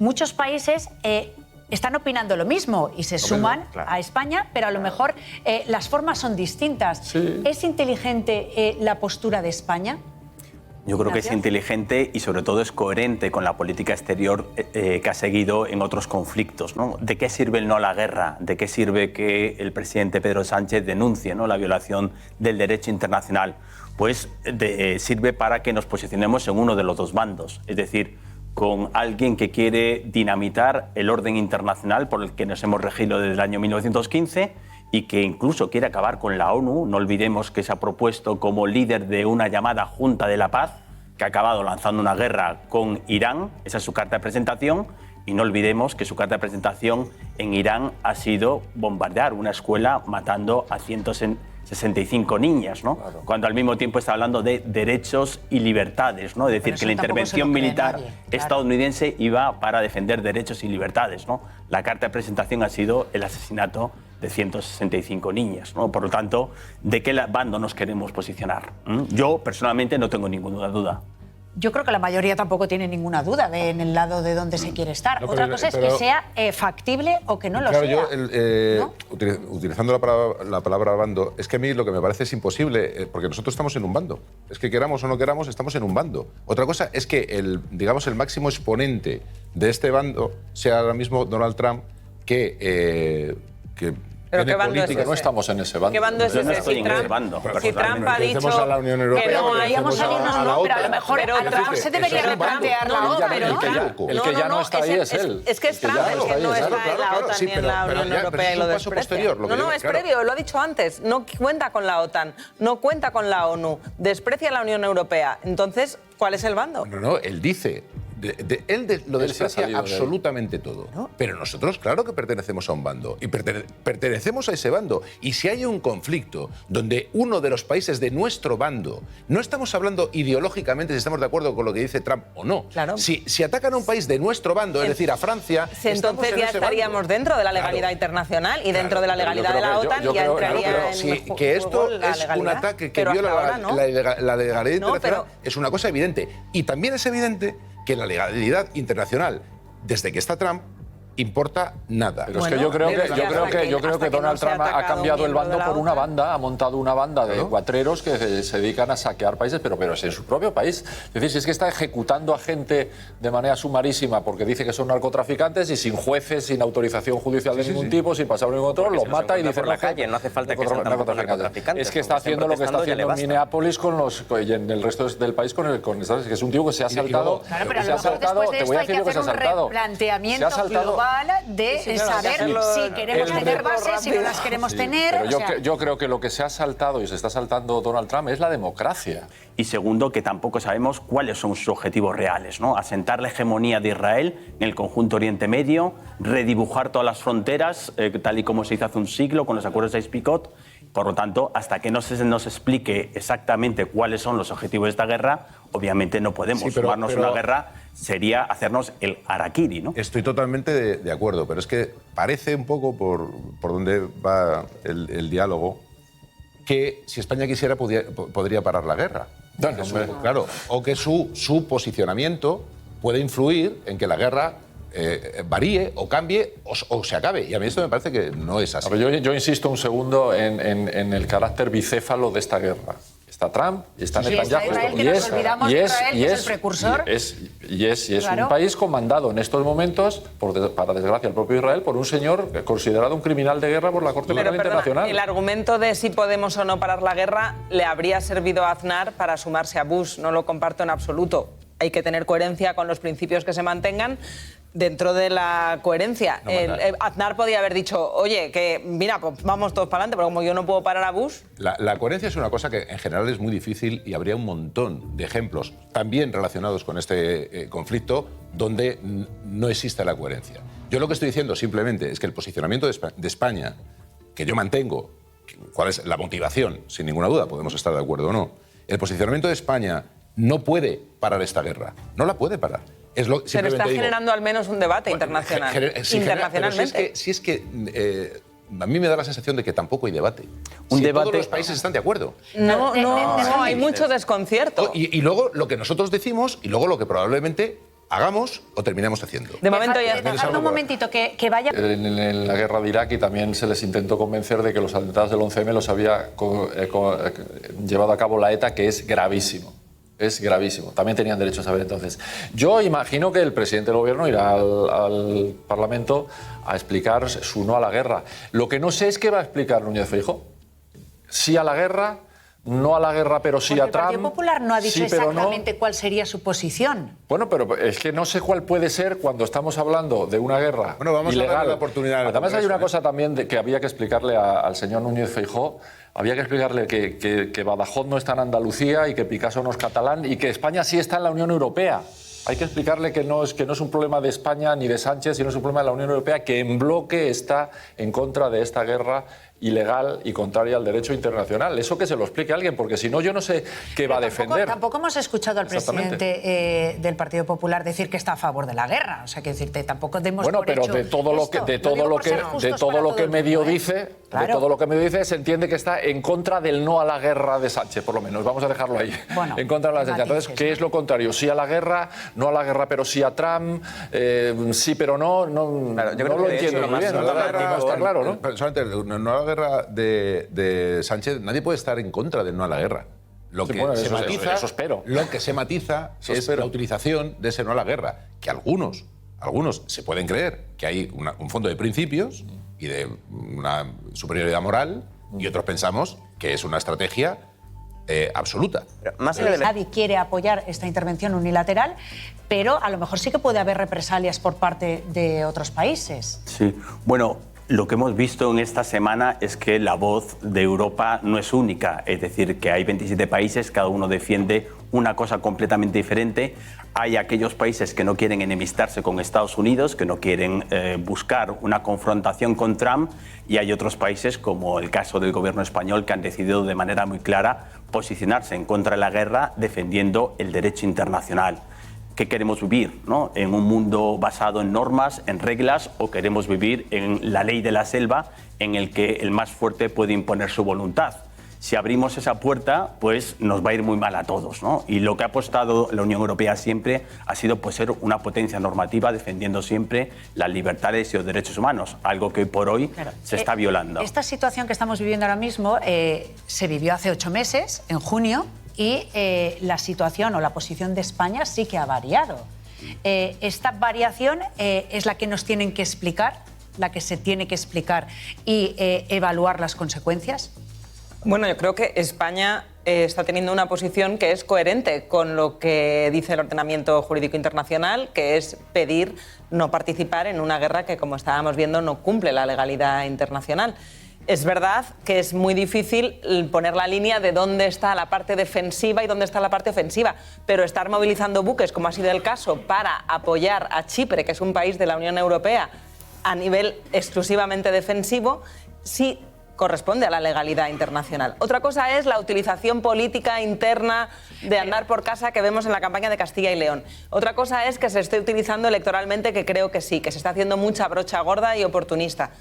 muchos países están opinando lo mismo y se suman a España, pero a lo mejor las formas son distintas. Sí. ¿Es inteligente la postura de España? Yo creo que es inteligente y sobre todo es coherente con la política exterior que ha seguido en otros conflictos, ¿no? ¿De qué sirve el no a la guerra? ¿De qué sirve que el presidente Pedro Sánchez denuncie, ¿no?, la violación del derecho internacional? Pues sirve para que nos posicionemos en uno de los dos bandos, es decir, con alguien que quiere dinamitar el orden internacional por el que nos hemos regido desde el año 1915 y que incluso quiere acabar con la ONU. No olvidemos que se ha propuesto como líder de una llamada Junta de la Paz, que ha acabado lanzando una guerra con Irán. Esa es su carta de presentación. Y no olvidemos que su carta de presentación en Irán ha sido bombardear una escuela matando a 165 niñas, ¿no? Claro. Cuando al mismo tiempo está hablando de derechos y libertades, ¿no? Es decir, que la intervención militar estadounidense iba para defender derechos y libertades, ¿no? La carta de presentación ha sido el asesinato de 165 niñas, ¿no? Por lo tanto, ¿de qué bando nos queremos posicionar? Yo, personalmente, no tengo ninguna duda. Yo creo que la mayoría tampoco tiene ninguna duda en el lado de donde se quiere estar. Otra cosa es que sea factible o que no lo sea. Yo, utilizando la palabra bando, es que a mí lo que me parece es imposible, porque nosotros estamos en un bando. Es que queramos o no queramos, estamos en un bando. Otra cosa es que el máximo exponente de este bando sea ahora mismo Donald Trump, que ¿Pero qué bando es ese? No estamos en ese bando. ¿Qué bando es ese? No estoy en ese bando. Si Trump ha dicho a la Unión Europea, que no haríamos salir, pero a lo mejor Trump se debería replantear la OTAN. El que ya no está ahí es él. Es que es Trump el que no está en la OTAN ni en la Unión Europea y lo desprecia. No, es previo, lo ha dicho antes. No cuenta con la OTAN, no cuenta con la ONU, desprecia la Unión Europea. Entonces, ¿cuál es el bando? No, él dice... Él lo desprecia absolutamente todo. ¿No? Pero nosotros, claro que pertenecemos a un bando. Y pertenecemos a ese bando. Y si hay un conflicto donde uno de los países de nuestro bando, no estamos hablando ideológicamente si estamos de acuerdo con lo que dice Trump o no. Claro. Si atacan a un país de nuestro bando, es decir, a Francia... Entonces ya estaríamos dentro de la legalidad internacional y dentro de la legalidad de la OTAN ya entraría en que esto es un ataque que viola la legalidad internacional es una cosa evidente. Y también es evidente que la legalidad internacional, desde que está Trump, importa nada. Pero es que yo creo que Donald Trump ha cambiado el bando por una banda, ha montado una banda de cuatreros que se dedican a saquear países, pero es en su propio país. Es decir, si es que está ejecutando a gente de manera sumarísima porque dice que son narcotraficantes y sin jueces, sin autorización judicial de ningún tipo, sin pasar ningún control, los mata y dice por la calle, no hace falta que sean narcotraficantes. Es que está haciendo lo que está haciendo en Minneapolis y en el resto del país con Estados Unidos, que es un tío que se ha saltado. Claro, pero a lo mejor después de esto hay que hacer un replanteamiento global de saber si queremos tener bases, si no las queremos tener. Pero yo creo que lo que se ha saltado y se está saltando Donald Trump es la democracia. Y segundo, que tampoco sabemos cuáles son sus objetivos reales, ¿no? Asentar la hegemonía de Israel en el conjunto Oriente Medio, redibujar todas las fronteras, tal y como se hizo hace un siglo con los acuerdos de Sykes-Picot. Por lo tanto, hasta que no se nos explique exactamente cuáles son los objetivos de esta guerra, obviamente no podemos sumarnos a una guerra, sería hacernos el harakiri, ¿no? Estoy totalmente de acuerdo, pero es que parece un poco por donde va el diálogo que si España quisiera podría parar la guerra. Claro, o que su posicionamiento puede influir en que la guerra varíe o cambie o se acabe. Y a mí esto me parece que no es así. Yo insisto un segundo en el carácter bicéfalo de esta guerra. Está Trump y está Netanyahu. Y es el precursor. Y es un país comandado en estos momentos, para desgracia del propio Israel, por un señor considerado un criminal de guerra por la Corte Penal Internacional. El argumento de si podemos o no parar la guerra le habría servido a Aznar para sumarse a Bush. No lo comparto en absoluto. Hay que tener coherencia con los principios que se mantengan. Dentro de la coherencia, Aznar podía haber dicho, oye, que mira, pues vamos todos para adelante, pero como yo no puedo parar a Bush... La coherencia es una cosa que en general es muy difícil y habría un montón de ejemplos también relacionados con este conflicto donde no existe la coherencia. Yo lo que estoy diciendo simplemente es que el posicionamiento de España, que yo mantengo, cuál es la motivación, sin ninguna duda, podemos estar de acuerdo o no, el posicionamiento de España no puede parar esta guerra, no la puede parar. Pero está generando al menos un debate internacional. Internacionalmente. Si es que a mí me da la sensación de que tampoco hay debate. Todos los países están de acuerdo. No, hay mucho desconcierto. Y luego lo que nosotros decimos y luego lo que probablemente hagamos o terminemos haciendo. De momento ya dejadme un momentito, que vaya... En la guerra de Irak y también se les intentó convencer de que los atentados del 11M los había llevado a cabo la ETA, que es gravísimo. Es gravísimo. También tenían derecho a saber entonces. Yo imagino que el presidente del gobierno irá al Parlamento a explicar su no a la guerra. Lo que no sé es qué va a explicar Núñez Feijóo. Sí a la guerra, no a la guerra, pero sí a Trump. El Partido Popular no ha dicho exactamente cuál sería su posición. Bueno, pero es que no sé cuál puede ser cuando estamos hablando de una guerra vamos ilegal. a darle la oportunidad. Además hay una cosa también que había que explicarle al señor Núñez Feijóo. Había que explicarle que Badajoz no está en Andalucía y que Picasso no es catalán y que España sí está en la Unión Europea. Hay que explicarle que no es un problema de España ni de Sánchez, sino es un problema de la Unión Europea, que en bloque está en contra de esta guerra ilegal y contraria al derecho internacional. Eso que se lo explique alguien, porque si no yo no sé qué va a defender. Tampoco hemos escuchado al presidente del Partido Popular decir que está a favor de la guerra. O sea, que decirte, tampoco demos por hecho de todo lo que medio dice, claro. De todo lo que medio dice, se entiende que está en contra del no a la guerra de Sánchez, por lo menos. Vamos a dejarlo ahí. Bueno, en contra de la Sánchez. Entonces, ¿qué es lo contrario? Sí a la guerra, no a la guerra, pero sí a Trump, sí pero no. Claro, yo creo no lo que entiendo muy bien. Está claro, ¿no? Solamente no a la guerra de Sánchez, nadie puede estar en contra del no a la guerra. Lo que se matiza, eso espero. Lo que se matiza es la utilización de ese no a la guerra, que algunos se pueden creer que hay un fondo de principios y de una superioridad moral, y otros pensamos que es una estrategia absoluta. Nadie quiere apoyar esta intervención unilateral, pero a lo mejor sí que puede haber represalias por parte de otros países. Sí, bueno, lo que hemos visto en esta semana es que la voz de Europa no es única, es decir, que hay 27 países, cada uno defiende una cosa completamente diferente. Hay aquellos países que no quieren enemistarse con Estados Unidos, que no quieren buscar una confrontación con Trump, y hay otros países, como el caso del gobierno español, que han decidido de manera muy clara posicionarse en contra de la guerra, defendiendo el derecho internacional. ¿Qué queremos vivir? ¿No? ¿En un mundo basado en normas, en reglas, o queremos vivir en la ley de la selva, en el que el más fuerte puede imponer su voluntad? Si abrimos esa puerta, pues nos va a ir muy mal a todos, ¿no? Y lo que ha apostado la Unión Europea siempre ha sido pues, ser una potencia normativa, defendiendo siempre las libertades y los derechos humanos, algo que hoy por hoy se está violando. Esta situación que estamos viviendo ahora mismo se vivió hace 8 meses, en junio, y la situación o la posición de España sí que ha variado. Esta variación es la que nos tienen que explicar, la que se tiene que explicar y evaluar las consecuencias. Bueno, yo creo que España está teniendo una posición que es coherente con lo que dice el ordenamiento jurídico internacional, que es pedir no participar en una guerra que, como estábamos viendo, no cumple la legalidad internacional. Es verdad que es muy difícil poner la línea de dónde está la parte defensiva y dónde está la parte ofensiva, pero estar movilizando buques, como ha sido el caso, para apoyar a Chipre, que es un país de la Unión Europea, a nivel exclusivamente defensivo, sí corresponde a la legalidad internacional. Otra cosa es la utilización política interna de andar por casa que vemos en la campaña de Castilla y León. Otra cosa es que se esté utilizando electoralmente, que creo que sí, que se está haciendo mucha brocha gorda y oportunista.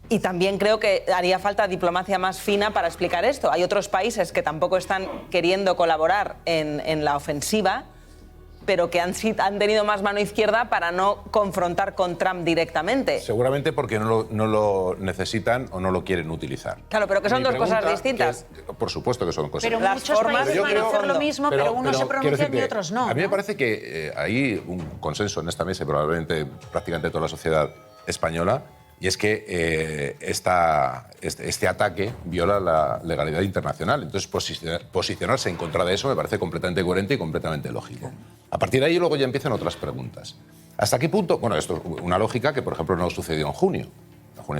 Y también creo que haría falta diplomacia más fina para explicar esto. Hay otros países que tampoco están queriendo colaborar en la ofensiva, pero que han tenido más mano izquierda para no confrontar con Trump directamente. Seguramente porque no lo necesitan o no lo quieren utilizar. Claro, pero que son dos cosas distintas. Por supuesto que son cosas distintas. Pero muchos países van a hacer lo mismo, pero unos se pronuncian y otros no. A mí me parece que hay un consenso en esta mesa, y probablemente prácticamente toda la sociedad española, y es que este ataque viola la legalidad internacional. Entonces, posicionarse en contra de eso me parece completamente coherente y completamente lógico. A partir de ahí luego ya empiezan otras preguntas. ¿Hasta qué punto? Bueno, esto es una lógica que, por ejemplo, no sucedió en junio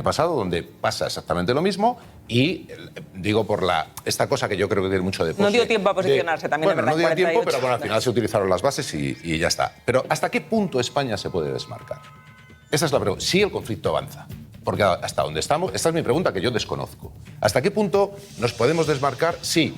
pasado, donde pasa exactamente lo mismo, y digo por esta cosa que yo creo que tiene mucho de pose. No dio tiempo a posicionarse también, bueno, es verdad. No dio tiempo, pero bueno, al final se utilizaron las bases y ya está. Pero ¿hasta qué punto España se puede desmarcar? Esa es la pregunta. Si el conflicto avanza. Porque hasta donde estamos, esta es mi pregunta que yo desconozco. ¿Hasta qué punto nos podemos desmarcar si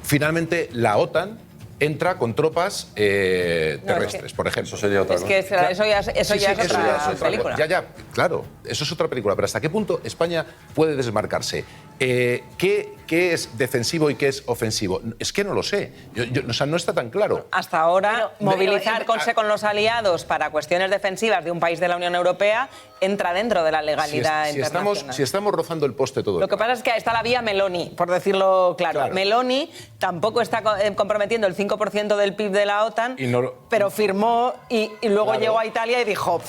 finalmente la OTAN entra con tropas terrestres, por ejemplo. Eso sería otra cosa. Es que eso ya es otra película. Ya, claro, eso es otra película. Pero ¿hasta qué punto España puede desmarcarse? ¿Qué es defensivo y qué es ofensivo? Es que no lo sé. O sea, no está tan claro. Hasta ahora, movilizarse con los aliados para cuestiones defensivas de un país de la Unión Europea entra dentro de la legalidad internacional. Si estamos rozando el poste todo. Lo que pasa es que está la vía Meloni, por decirlo claro. Meloni tampoco está comprometiendo el 5% del PIB de la OTAN, pero firmó y luego llegó a Italia y dijo,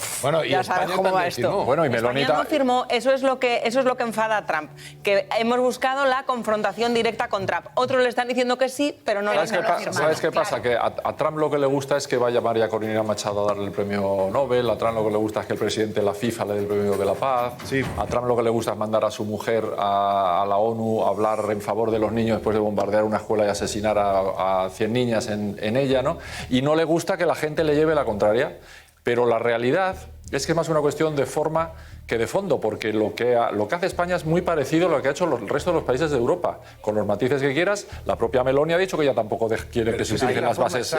ya sabes cómo va esto. Bueno, y Meloni España no firmó, eso es lo que enfada a Trump, que hemos buscado la confrontación directa con Trump. Otros le están diciendo que sí, pero no lo han firmado. ¿Sabes qué pasa? Que a Trump lo que le gusta es que vaya María Corina Machado a darle el premio Nobel, a Trump lo que le gusta es que el presidente de la FIFA le dé el premio de la paz, a Trump lo que le gusta es mandar a su mujer a la ONU a hablar en favor de los niños después de bombardear una escuela y asesinar a 100 niñas en ella, ¿no? Y no le gusta que la gente le lleve la contraria. Pero la realidad es que es más una cuestión de forma que de fondo, porque lo que hace España es muy parecido a lo que ha hecho el resto de los países de Europa, con los matices que quieras. La propia Meloni ha dicho que ella tampoco quiere que se utilicen las bases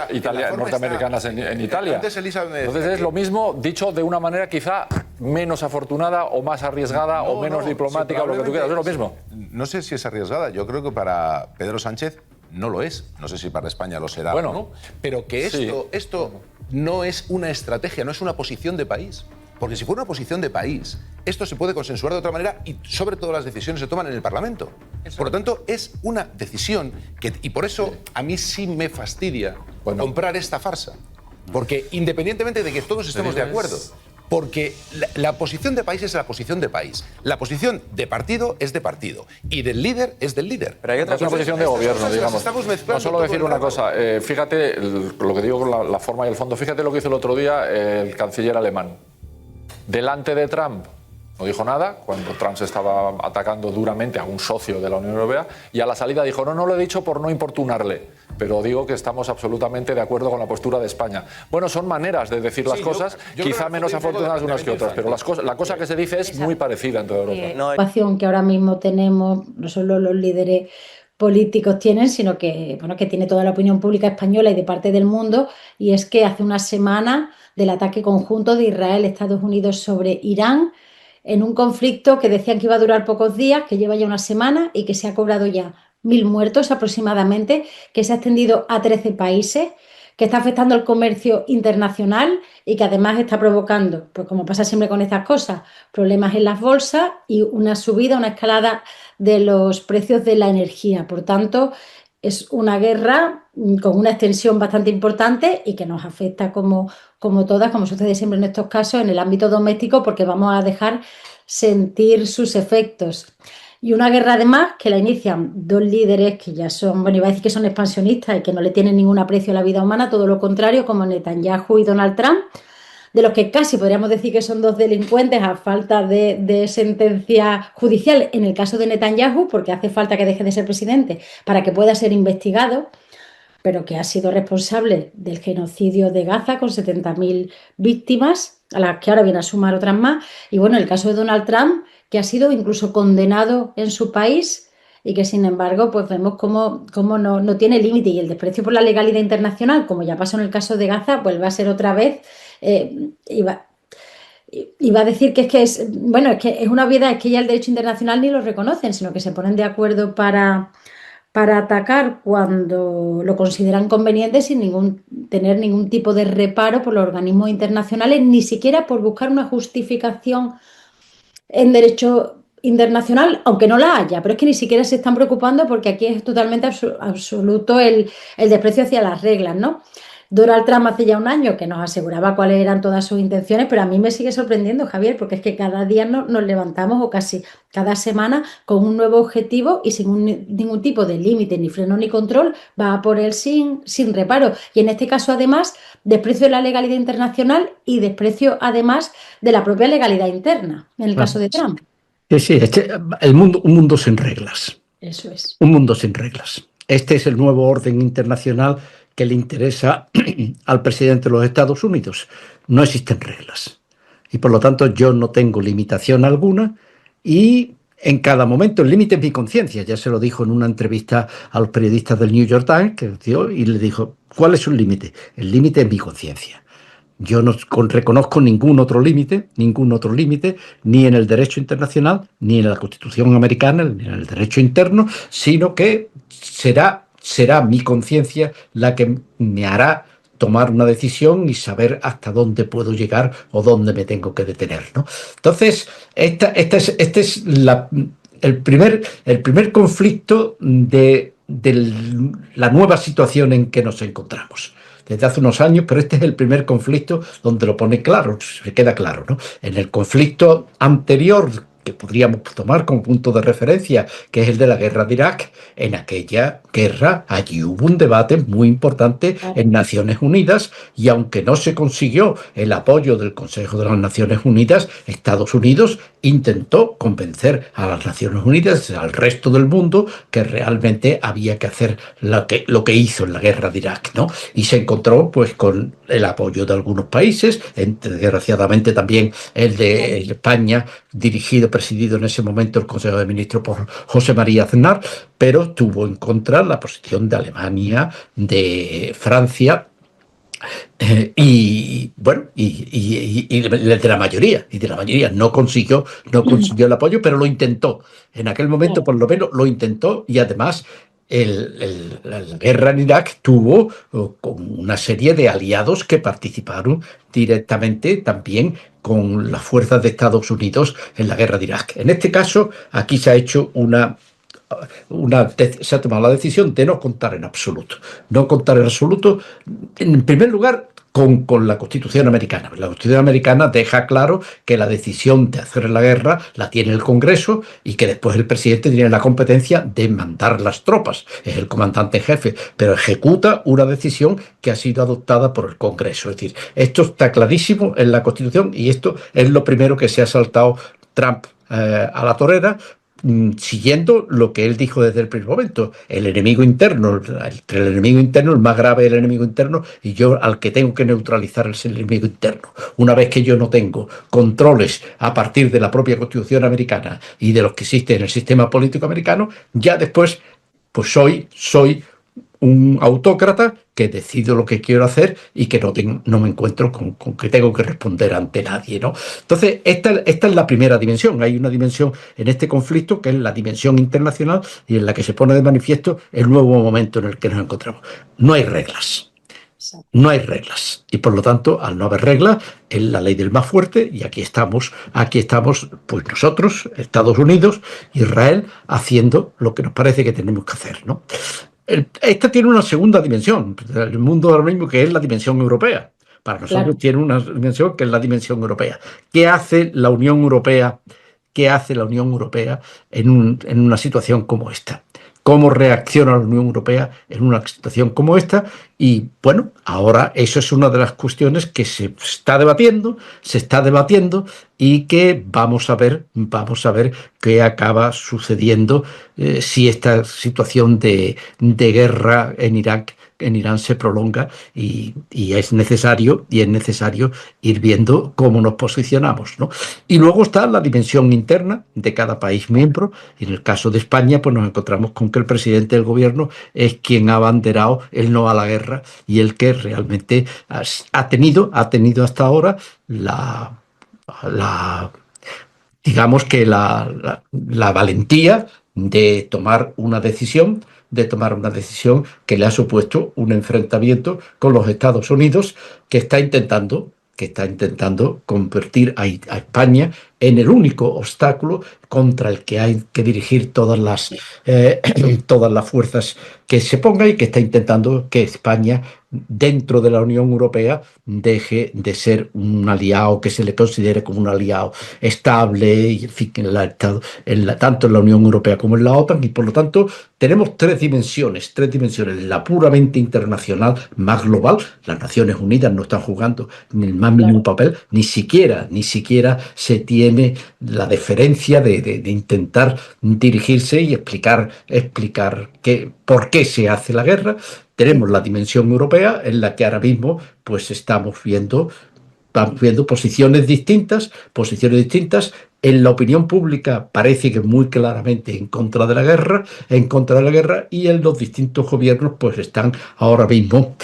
norteamericanas en Italia. Entonces es lo mismo, dicho de una manera quizá menos afortunada o más arriesgada o menos diplomática, o lo que tú quieras, es lo mismo. No sé si es arriesgada, yo creo que para Pedro Sánchez no lo es. No sé si para España lo será, ¿no? Pero que esto no es una estrategia, no es una posición de país. Porque si fuera una posición de país, esto se puede consensuar de otra manera y sobre todo las decisiones se toman en el Parlamento. Por lo tanto, es una decisión y por eso a mí sí me fastidia comprar esta farsa. Porque independientemente de que todos estemos de acuerdo, porque la posición de país es la posición de país. La posición de partido es de partido. Y del líder es del líder. Pero hay otra posición de gobierno, digamos. No solo decir una cosa. Fíjate, lo que digo con la forma y el fondo, fíjate lo que hizo el otro día el canciller alemán. Delante de Trump no dijo nada, cuando Trump se estaba atacando duramente a un socio de la Unión Europea, y a la salida dijo, no lo he dicho por no importunarle, pero digo que estamos absolutamente de acuerdo con la postura de España. Bueno, son maneras de decir las cosas, quizá menos afortunadas unas que otras, pero la cosa que se dice es muy parecida en toda Europa. La situación que ahora mismo tenemos, no solo los líderes políticos tienen, sino que, que tiene toda la opinión pública española y de parte del mundo, y es que hace una semana del ataque conjunto de Israel y Estados Unidos sobre Irán, en un conflicto que decían que iba a durar pocos días, que lleva ya una semana y que se ha cobrado ya 1.000 muertos aproximadamente, que se ha extendido a 13 países, que está afectando el comercio internacional y que además está provocando, pues como pasa siempre con estas cosas, problemas en las bolsas y una subida, una escalada de los precios de la energía. Por tanto, es una guerra con una extensión bastante importante y que nos afecta como todas, como sucede siempre en estos casos, en el ámbito doméstico, porque vamos a dejar sentir sus efectos. Y una guerra además que la inician dos líderes que ya son, iba a decir que son expansionistas y que no le tienen ningún aprecio a la vida humana, todo lo contrario, como Netanyahu y Donald Trump, de los que casi podríamos decir que son dos delincuentes a falta de sentencia judicial en el caso de Netanyahu, porque hace falta que deje de ser presidente para que pueda ser investigado, pero que ha sido responsable del genocidio de Gaza con 70.000 víctimas, a las que ahora viene a sumar otras más. Y bueno, el caso de Donald Trump, que ha sido incluso condenado en su país y que sin embargo pues vemos cómo no tiene límite, y el desprecio por la legalidad internacional, como ya pasó en el caso de Gaza, pues va a ser otra vez, iba a decir que es una obviedad, es que ya el derecho internacional ni lo reconocen, sino que se ponen de acuerdo para atacar cuando lo consideran conveniente sin tener ningún tipo de reparo por los organismos internacionales, ni siquiera por buscar una justificación en derecho internacional, aunque no la haya, pero es que ni siquiera se están preocupando porque aquí es totalmente absoluto el desprecio hacia las reglas, ¿no? Donald Trump hace ya un año que nos aseguraba cuáles eran todas sus intenciones, pero a mí me sigue sorprendiendo, Javier, porque es que cada día nos levantamos, o casi cada semana, con un nuevo objetivo y sin ningún tipo de límite, ni freno ni control, va a por él sin reparo. Y en este caso, además, desprecio de la legalidad internacional y desprecio, además, de la propia legalidad interna, en el caso de Trump. Sí, un mundo sin reglas. Eso es. Un mundo sin reglas. Este es el nuevo orden internacional que le interesa al presidente de los Estados Unidos. No existen reglas. Y por lo tanto yo no tengo limitación alguna y en cada momento, el límite es mi conciencia. Ya se lo dijo en una entrevista a los periodistas del New York Times, y le dijo, ¿cuál es su límite? El límite es mi conciencia. Yo no reconozco ningún otro límite, ni en el derecho internacional, ni en la Constitución americana, ni en el derecho interno, sino que será mi conciencia la que me hará tomar una decisión y saber hasta dónde puedo llegar o dónde me tengo que detener, ¿no? Entonces, este es el primer conflicto de la nueva situación en que nos encontramos. Desde hace unos años, pero este es el primer conflicto donde lo pone claro, se queda claro, ¿no? En el conflicto anterior, que podríamos tomar como punto de referencia, que es el de la guerra de Irak, en aquella guerra allí hubo un debate muy importante en Naciones Unidas, y aunque no se consiguió el apoyo del Consejo de las Naciones Unidas, Estados Unidos intentó convencer a las Naciones Unidas, al resto del mundo, que realmente había que hacer lo que hizo en la guerra de Irak, ¿no? Y se encontró pues con el apoyo de algunos países, desgraciadamente también el de España, presidido en ese momento el Consejo de Ministros por José María Aznar, pero tuvo en contra la posición de Alemania, de Francia, y de la mayoría, no consiguió el apoyo, pero lo intentó. En aquel momento, por lo menos, lo intentó, y además la guerra en Irak tuvo una serie de aliados que participaron directamente también con las fuerzas de Estados Unidos en la guerra de Irak. En este caso, aquí se ha hecho se ha tomado la decisión de no contar en absoluto. No contar en absoluto, en primer lugar, con la Constitución americana. La Constitución americana deja claro que la decisión de hacer la guerra la tiene el Congreso y que después el presidente tiene la competencia de mandar las tropas. Es el comandante en jefe, pero ejecuta una decisión que ha sido adoptada por el Congreso. Es decir, esto está clarísimo en la Constitución, y esto es lo primero que se ha saltado Trump a la torera, siguiendo lo que él dijo desde el primer momento: el enemigo interno, el más grave es el enemigo interno, y yo al que tengo que neutralizar es el enemigo interno. Una vez que yo no tengo controles a partir de la propia Constitución americana y de los que existen en el sistema político americano, ya después pues soy un autócrata que decido lo que quiero hacer y que no me encuentro con que tengo que responder ante nadie, ¿no? Entonces, esta es la primera dimensión. Hay una dimensión en este conflicto que es la dimensión internacional, y en la que se pone de manifiesto el nuevo momento en el que nos encontramos. No hay reglas. No hay reglas, y por lo tanto, al no haber reglas, es la ley del más fuerte, y aquí estamos pues nosotros, Estados Unidos, Israel, haciendo lo que nos parece que tenemos que hacer, ¿no? Esta tiene una segunda dimensión, el mundo ahora mismo, que es la dimensión europea. Para nosotros tiene una dimensión que es la dimensión europea. ¿Qué hace la Unión Europea? ¿Qué hace la Unión Europea en una situación como esta? ¿Cómo reacciona la Unión Europea en una situación como esta? Y bueno, ahora eso es una de las cuestiones que se está debatiendo, y que vamos a ver qué acaba sucediendo, si esta situación de guerra en Irán se prolonga, y es necesario ir viendo cómo nos posicionamos, ¿no? Y luego está la dimensión interna de cada país miembro, y en el caso de España pues nos encontramos con que el presidente del gobierno es quien ha abanderado el no a la guerra, y el que realmente ha tenido hasta ahora digamos que la valentía de tomar una decisión que le ha supuesto un enfrentamiento con los Estados Unidos, que está intentando convertir a España en el único obstáculo contra el que hay que dirigir todas las fuerzas que se pongan, y que está intentando que España, dentro de la Unión Europea, deje de ser un aliado que se le considere como un aliado estable, y en fin, tanto en la Unión Europea como en la OTAN. Y por lo tanto tenemos tres dimensiones: la puramente internacional, más global. Las Naciones Unidas no están jugando ni el más mínimo papel, ni siquiera se tiene la deferencia de intentar dirigirse y explicar por qué se hace la guerra. Tenemos la dimensión europea, en la que ahora mismo pues estamos viendo Estamos viendo posiciones distintas. En la opinión pública parece que muy claramente en contra de la guerra, y en los distintos gobiernos pues están ahora mismo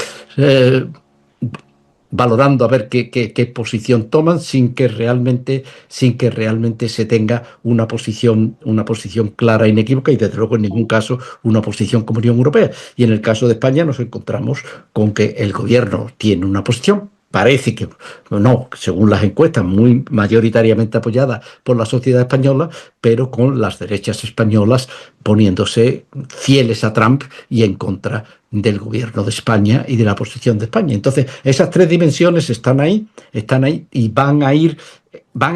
valorando a ver qué posición toman sin que realmente se tenga una posición clara e inequívoca, y desde luego en ningún caso una posición como Unión Europea. Y en el caso de España nos encontramos con que el gobierno tiene una posición, parece que no, según las encuestas, muy mayoritariamente apoyada por la sociedad española, pero con las derechas españolas poniéndose fieles a Trump y en contra del gobierno de España y de la posición de España. Entonces, esas tres dimensiones están ahí y van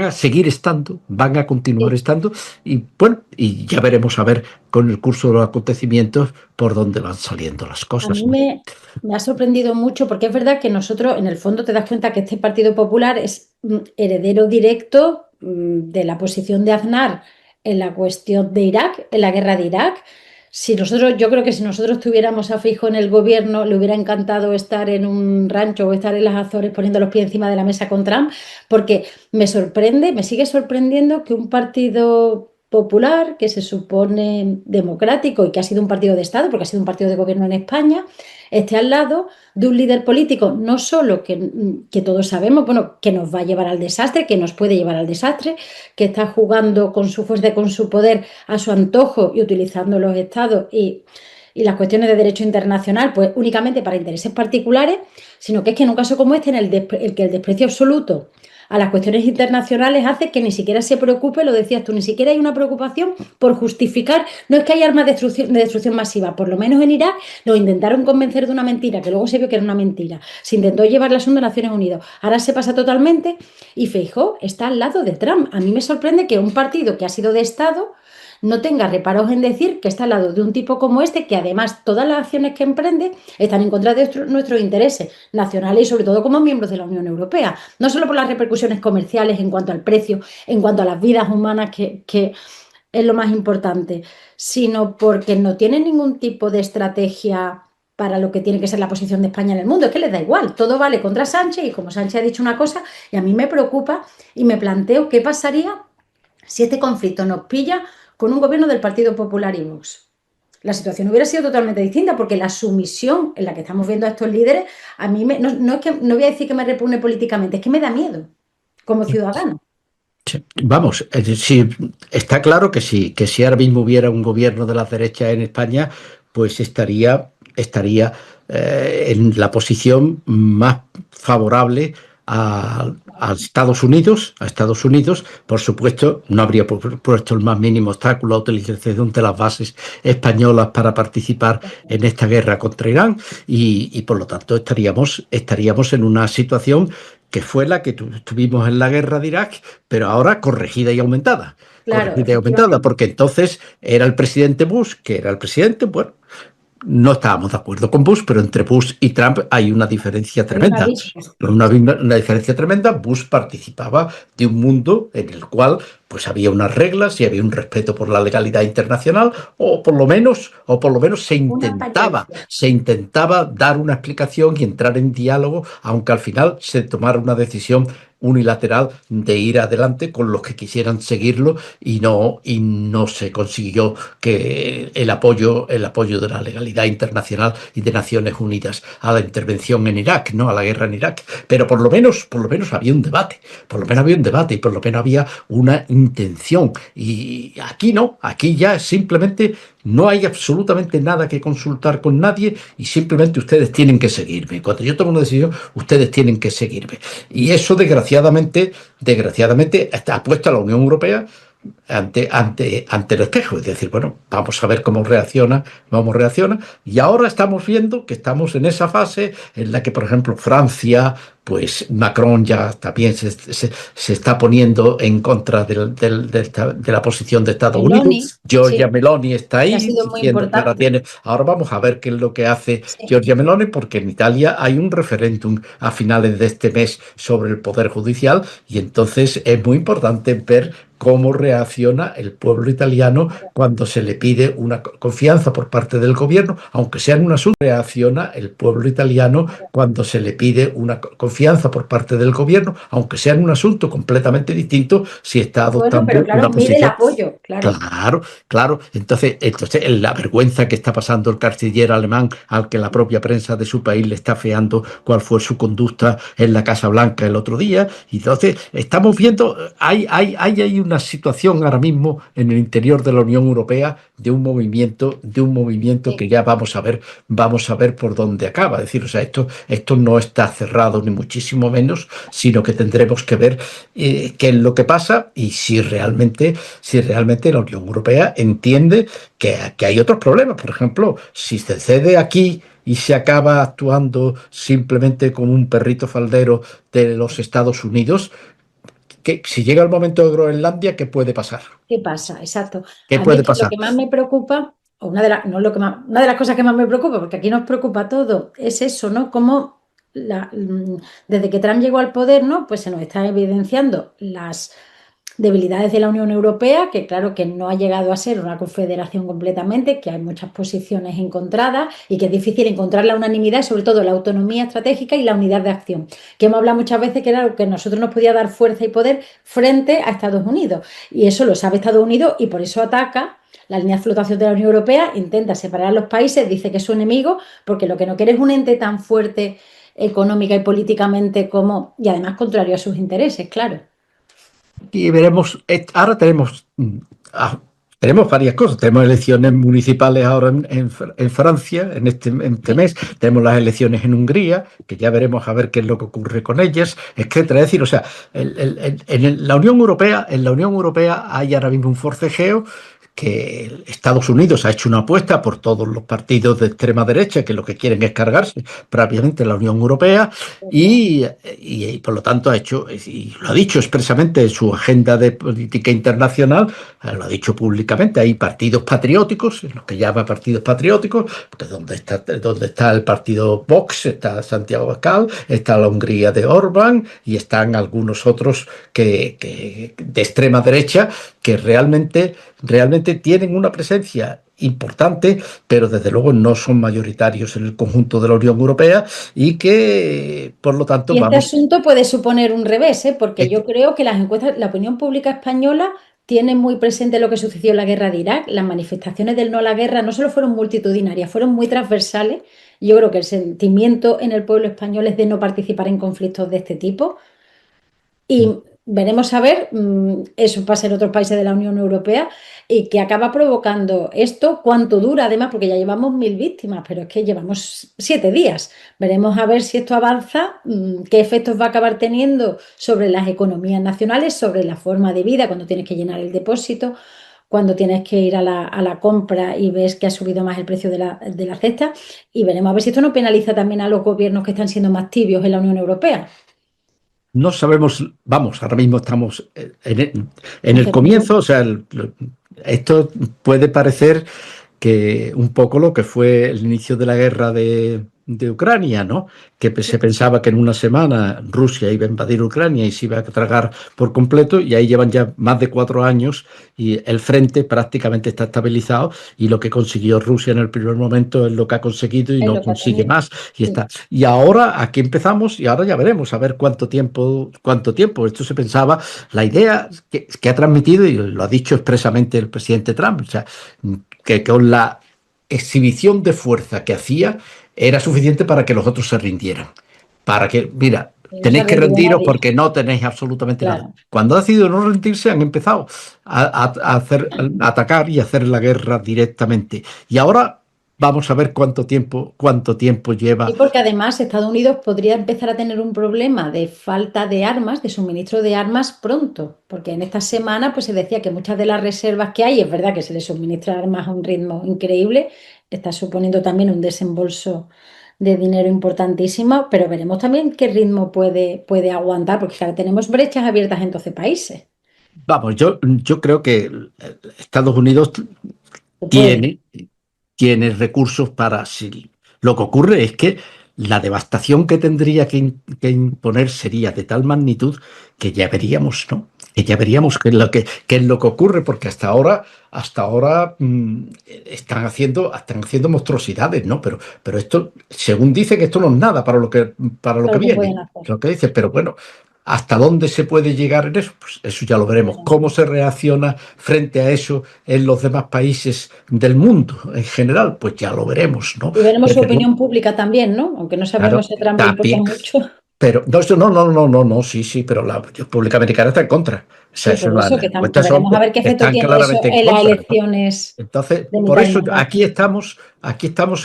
a seguir estando, van a continuar estando, y bueno, y ya veremos a ver con el curso de los acontecimientos por dónde van saliendo las cosas. A mí me ha sorprendido mucho, porque es verdad que nosotros, en el fondo, te das cuenta que este Partido Popular es heredero directo de la posición de Aznar en la cuestión de Irak, en la guerra de Irak. Yo creo que si nosotros tuviéramos a Feijóo en el gobierno, le hubiera encantado estar en un rancho o estar en las Azores poniendo los pies encima de la mesa con Trump, porque me sigue sorprendiendo que un partido popular, que se supone democrático y que ha sido un partido de Estado, porque ha sido un partido de gobierno en España, esté al lado de un líder político, no solo que todos sabemos, bueno, que nos va a llevar al desastre, que nos puede llevar al desastre, que está jugando con su fuerza y con su poder a su antojo y utilizando los estados y las cuestiones de derecho internacional pues únicamente para intereses particulares, sino que es que en un caso como este, el que el desprecio absoluto a las cuestiones internacionales hace que ni siquiera se preocupe, lo decías tú, ni siquiera hay una preocupación por justificar, no es que haya armas de destrucción masiva, por lo menos en Irak nos intentaron convencer de una mentira, que luego se vio que era una mentira, se intentó llevar el asunto a Naciones Unidas, ahora se pasa totalmente y Feijóo está al lado de Trump. A mí me sorprende que un partido que ha sido de Estado no tenga reparos en decir que está al lado de un tipo como este, que además todas las acciones que emprende están en contra de nuestros intereses nacionales y sobre todo como miembros de la Unión Europea. No solo por las repercusiones comerciales en cuanto al precio, en cuanto a las vidas humanas, que es lo más importante, sino porque no tiene ningún tipo de estrategia para lo que tiene que ser la posición de España en el mundo. Es que les da igual, todo vale contra Sánchez, y como Sánchez ha dicho una cosa, y a mí me preocupa y me planteo qué pasaría si este conflicto nos pilla con un gobierno del Partido Popular y Vox. La situación hubiera sido totalmente distinta, porque la sumisión en la que estamos viendo a estos líderes, a mí no voy a decir que me repugne políticamente, es que me da miedo como ciudadano. Vamos, está claro que si ahora mismo hubiera un gobierno de las derechas en España, pues estaría en la posición más favorable a Estados Unidos. Por supuesto, no habría puesto el más mínimo obstáculo a la utilización de las bases españolas para participar en esta guerra contra Irán, y por lo tanto estaríamos en una situación que fue la que tuvimos en la guerra de Irak, pero ahora corregida y aumentada. Claro, Porque entonces era el presidente Bush, que era el presidente, bueno, no estábamos de acuerdo con Bush, pero entre Bush y Trump hay una diferencia tremenda. Una diferencia tremenda. Bush participaba de un mundo en el cual pues había unas reglas y había un respeto por la legalidad internacional, o por lo menos se intentaba dar una explicación y entrar en diálogo, aunque al final se tomara una decisión unilateral de ir adelante con los que quisieran seguirlo, y no se consiguió que el apoyo de la legalidad internacional y de Naciones Unidas a la intervención en Irak, ¿no? A la guerra en Irak. Pero por lo menos había un debate, y por lo menos había una intención. Y aquí no, aquí ya simplemente no hay absolutamente nada que consultar con nadie, y simplemente ustedes tienen que seguirme. Cuando yo tomo una decisión, ustedes tienen que seguirme. Y eso, desgraciadamente está puesto a la Unión Europea ante el espejo. Es decir, bueno, vamos a ver cómo reacciona. Y ahora estamos viendo que estamos en esa fase en la que, por ejemplo, Francia, pues Macron ya también se está poniendo en contra de la posición de Estados Unidos. Giorgia Meloni está ahí. Ahora vamos a ver qué es lo que hace Giorgia Meloni, porque en Italia hay un referéndum a finales de este mes sobre el Poder Judicial, y entonces es muy importante ver cómo reacciona el pueblo italiano cuando se le pide una confianza por parte del gobierno, aunque sea en un asunto. Reacciona el pueblo italiano cuando se le pide una confianza por parte del gobierno, aunque sea en un asunto completamente distinto, si está adoptando pero claro, una mide el posición. apoyo, claro. Claro. Entonces, la vergüenza que está pasando el canciller alemán, al que la propia prensa de su país le está feando cuál fue su conducta en la Casa Blanca el otro día. Entonces, estamos viendo, hay una situación ahora mismo en el interior de la Unión Europea de un movimiento que ya vamos a ver por dónde acaba. Es decir, o sea, esto no está cerrado ni muchísimo menos, sino que tendremos que ver qué es lo que pasa y si realmente la Unión Europea entiende que hay otros problemas. Por ejemplo, si se cede aquí y se acaba actuando simplemente como un perrito faldero de los Estados Unidos, que si llega el momento de Groenlandia, ¿qué puede pasar? ¿Qué pasa? Exacto. ¿Qué A mí puede es que pasar? lo que más me preocupa, o una de las cosas que más me preocupa, porque aquí nos preocupa todo, es eso, ¿no? Cómo desde que Trump llegó al poder, ¿no? Pues se nos está evidenciando las debilidades de la Unión Europea, que claro que no ha llegado a ser una confederación completamente, que hay muchas posiciones encontradas y que es difícil encontrar la unanimidad y sobre todo la autonomía estratégica y la unidad de acción, que hemos hablado muchas veces que era lo que a nosotros nos podía dar fuerza y poder frente a Estados Unidos. Y eso lo sabe Estados Unidos y por eso ataca la línea de flotación de la Unión Europea, intenta separar a los países, dice que es su enemigo, porque lo que no quiere es un ente tan fuerte económica y políticamente como, y además contrario a sus intereses, claro. Y veremos, ahora tenemos varias cosas. Tenemos elecciones municipales ahora en Francia, en este mes. Tenemos las elecciones en Hungría, que ya veremos a ver qué es lo que ocurre con ellas, etcétera. Es decir, o sea, en la Unión Europea hay ahora mismo un forcejeo que Estados Unidos ha hecho una apuesta por todos los partidos de extrema derecha que lo que quieren es cargarse prácticamente la Unión Europea y por lo tanto y lo ha dicho expresamente en su agenda de política internacional, lo ha dicho públicamente, hay partidos patrióticos, los que llama partidos patrióticos, donde está el partido Vox, está Santiago Abascal, está la Hungría de Orbán y están algunos otros que de extrema derecha que realmente tienen una presencia importante, pero desde luego no son mayoritarios en el conjunto de la Unión Europea y que, por lo tanto, y este asunto puede suponer un revés, porque yo creo que las encuestas, la opinión pública española tiene muy presente lo que sucedió en la guerra de Irak. Las manifestaciones del no a la guerra no solo fueron multitudinarias, fueron muy transversales. Yo creo que el sentimiento en el pueblo español es de no participar en conflictos de este tipo. Y veremos a ver, eso pasa en otros países de la Unión Europea y que acaba provocando esto, cuánto dura además, porque ya llevamos 1000 víctimas, pero es que llevamos 7 días. Veremos a ver si esto avanza, qué efectos va a acabar teniendo sobre las economías nacionales, sobre la forma de vida, cuando tienes que llenar el depósito, cuando tienes que ir a la compra y ves que ha subido más el precio de la cesta, y veremos a ver si esto no penaliza también a los gobiernos que están siendo más tibios en la Unión Europea. No sabemos, ahora mismo estamos en el comienzo, o sea, esto puede parecer que un poco lo que fue el inicio de la guerra de Ucrania, ¿no? Que se pensaba que en una semana Rusia iba a invadir Ucrania y se iba a tragar por completo, y ahí llevan ya más de 4 años y el frente prácticamente está estabilizado, y lo que consiguió Rusia en el primer momento es lo que ha conseguido y no consigue más. Y ahora aquí empezamos y ahora ya veremos a ver cuánto tiempo. Esto se pensaba, la idea que ha transmitido, y lo ha dicho expresamente el presidente Trump, o sea, que con la exhibición de fuerza que hacía era suficiente para que los otros se rindieran. Para que, mira, tenéis que rendiros porque no tenéis absolutamente nada. Cuando ha decidido no rendirse, han empezado a atacar y a hacer la guerra directamente. Y ahora vamos a ver cuánto tiempo lleva. Y porque además Estados Unidos podría empezar a tener un problema de falta de armas, de suministro de armas pronto, porque en esta semana pues se decía que muchas de las reservas que hay, es verdad que se les suministra armas a un ritmo increíble, está suponiendo también un desembolso de dinero importantísimo, pero veremos también qué ritmo puede aguantar, porque claro, tenemos brechas abiertas en 12 países. Vamos, yo creo que Estados Unidos tiene recursos para... Sí. Lo que ocurre es que la devastación que tendría que imponer sería de tal magnitud que ya veríamos, ¿no? Que ya veríamos qué es lo que ocurre, porque hasta ahora están haciendo monstruosidades, ¿no? Pero esto, según dicen, esto no es nada para lo que viene, lo que dicen, pero bueno. ¿Hasta dónde se puede llegar en eso? Pues eso ya lo veremos. ¿Cómo se reacciona frente a eso en los demás países del mundo en general? Pues ya lo veremos, ¿no? Y veremos su opinión pública también, ¿no? Aunque no sabemos si Trump le importa mucho. Pero no, sí, pero la opinión pública americana está en contra. O sea, sí, por eso que veremos a ver qué efecto tiene eso en las elecciones. Entonces, por eso aquí estamos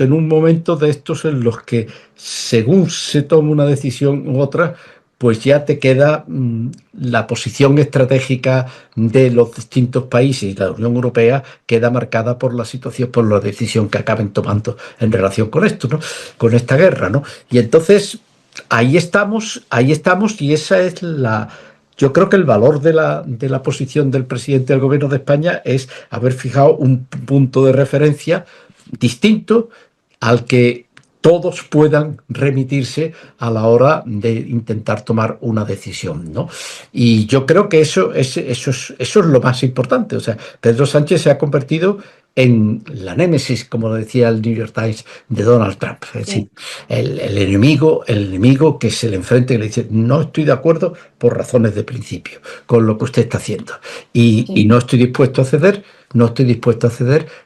en un momento de estos en los que, según se toma una decisión u otra, pues ya te queda la posición estratégica de los distintos países y la Unión Europea queda marcada por la situación, por la decisión que acaben tomando en relación con esto, ¿no? Con esta guerra, ¿no? Y entonces ahí estamos y esa es yo creo que el valor de la posición del presidente del Gobierno de España es haber fijado un punto de referencia distinto al que todos puedan remitirse a la hora de intentar tomar una decisión, ¿no? Y yo creo que eso es lo más importante. O sea, Pedro Sánchez se ha convertido en la némesis, como decía el New York Times, de Donald Trump. Es decir, el enemigo que se le enfrenta y le dice, no estoy de acuerdo por razones de principio con lo que usted está haciendo. Y no estoy dispuesto a ceder,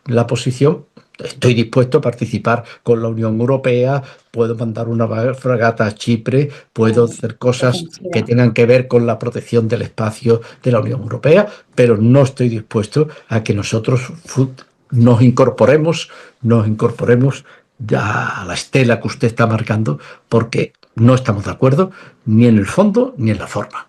la posición. Estoy dispuesto a participar con la Unión Europea, puedo mandar una fragata a Chipre, puedo hacer cosas que tengan que ver con la protección del espacio de la Unión Europea, pero no estoy dispuesto a que nosotros nos incorporemos a la estela que usted está marcando, porque no estamos de acuerdo ni en el fondo ni en la forma.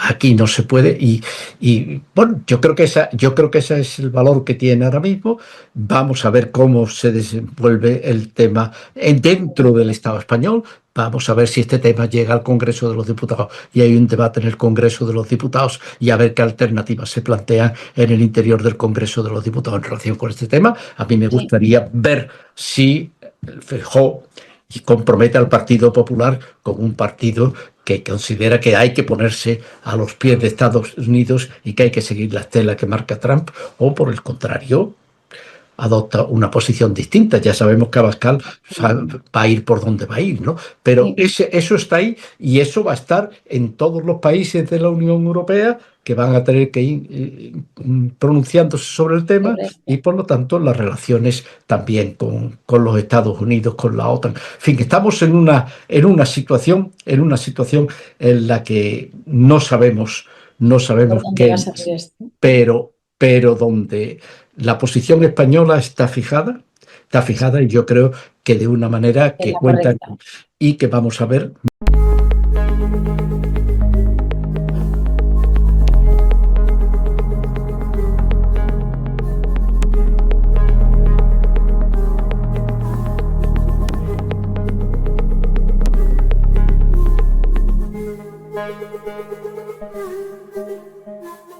Aquí no se puede y bueno, yo creo que ese es el valor que tiene ahora mismo. Vamos a ver cómo se desenvuelve el tema dentro del Estado español. Vamos a ver si este tema llega al Congreso de los Diputados y hay un debate en el Congreso de los Diputados y a ver qué alternativas se plantean en el interior del Congreso de los Diputados en relación con este tema. A mí me gustaría ver si Feijóo y compromete al Partido Popular como un partido que considera que hay que ponerse a los pies de Estados Unidos y que hay que seguir la estela que marca Trump, o por el contrario, adopta una posición distinta. Ya sabemos que Abascal va a ir por donde va a ir, ¿no? Pero eso está ahí y eso va a estar en todos los países de la Unión Europea que van a tener que ir pronunciándose sobre el tema y, por lo tanto, las relaciones también con los Estados Unidos, con la OTAN. En fin, estamos en una situación en la que no sabemos qué, pero donde la posición española está fijada y yo creo que de una manera que cuenta y que vamos a ver